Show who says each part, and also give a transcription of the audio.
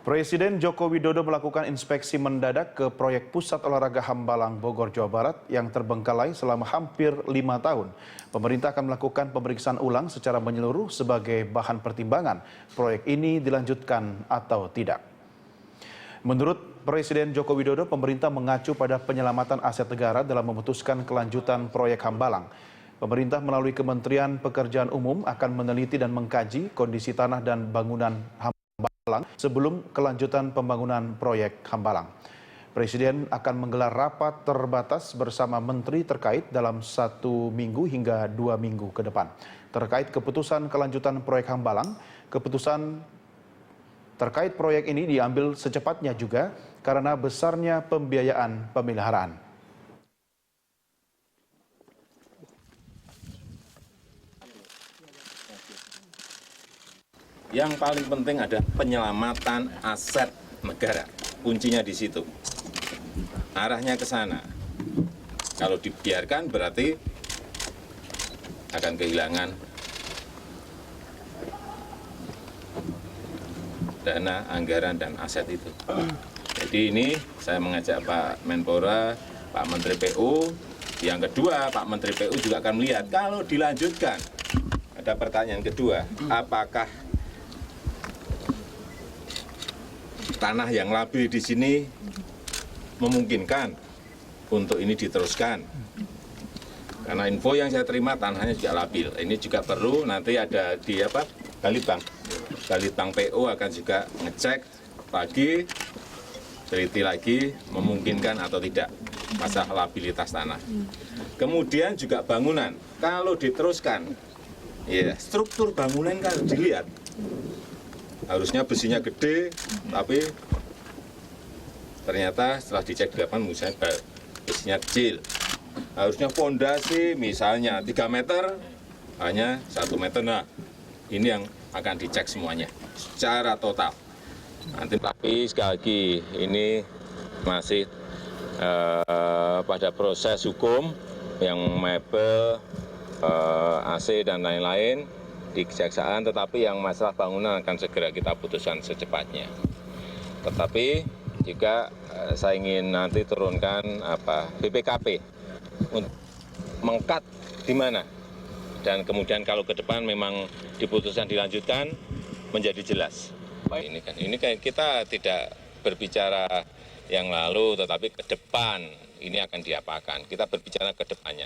Speaker 1: Presiden Joko Widodo melakukan inspeksi mendadak ke proyek Pusat Olahraga Hambalang Bogor, Jawa Barat yang terbengkalai selama hampir 5 tahun. Pemerintah akan melakukan pemeriksaan ulang secara menyeluruh sebagai bahan pertimbangan proyek ini dilanjutkan atau tidak. Menurut Presiden Joko Widodo, pemerintah mengacu pada penyelamatan aset negara dalam memutuskan kelanjutan proyek Hambalang. Pemerintah melalui Kementerian Pekerjaan Umum akan meneliti dan mengkaji kondisi tanah dan bangunan Hambalang sebelum kelanjutan pembangunan proyek Hambalang. Presiden akan menggelar rapat terbatas bersama menteri terkait dalam 1 minggu hingga 2 minggu ke depan. Terkait keputusan kelanjutan proyek Hambalang, keputusan terkait proyek ini diambil secepatnya juga karena besarnya pembiayaan pemeliharaan.
Speaker 2: Yang paling penting ada penyelamatan aset negara. Kuncinya di situ. Arahnya ke sana. Kalau dibiarkan berarti akan kehilangan dana, anggaran, dan aset itu. Jadi ini saya mengajak Pak Menpora, Pak Menteri PU. Yang kedua, Pak Menteri PU juga akan melihat kalau dilanjutkan. Ada pertanyaan kedua, apakah tanah yang labil di sini memungkinkan untuk ini diteruskan. Karena info yang saya terima tanahnya juga labil. Ini juga perlu nanti ada di Balitbank. Balitbank PU akan juga ngecek lagi, teliti lagi memungkinkan atau tidak masalah labilitas tanah. Kemudian juga bangunan. Kalau diteruskan, ya struktur bangunan kan dilihat. Harusnya besinya gede, tapi ternyata setelah dicek di lapangan misalnya besinya kecil. Harusnya fondasi misalnya 3 meter, hanya 1 meter. Nah, ini yang akan dicek semuanya secara total. Nanti tapi sekali lagi ini masih pada proses hukum yang mebel, AC dan lain-lain di kejaksaan, tetapi yang masalah bangunan akan segera kita putuskan secepatnya. Tetapi juga saya ingin nanti turunkan BPKP untuk mengkat di mana, dan kemudian kalau ke depan memang diputuskan dilanjutkan menjadi jelas. Ini kan kita tidak berbicara yang lalu, tetapi ke depan ini akan diapakan. Kita berbicara ke depannya.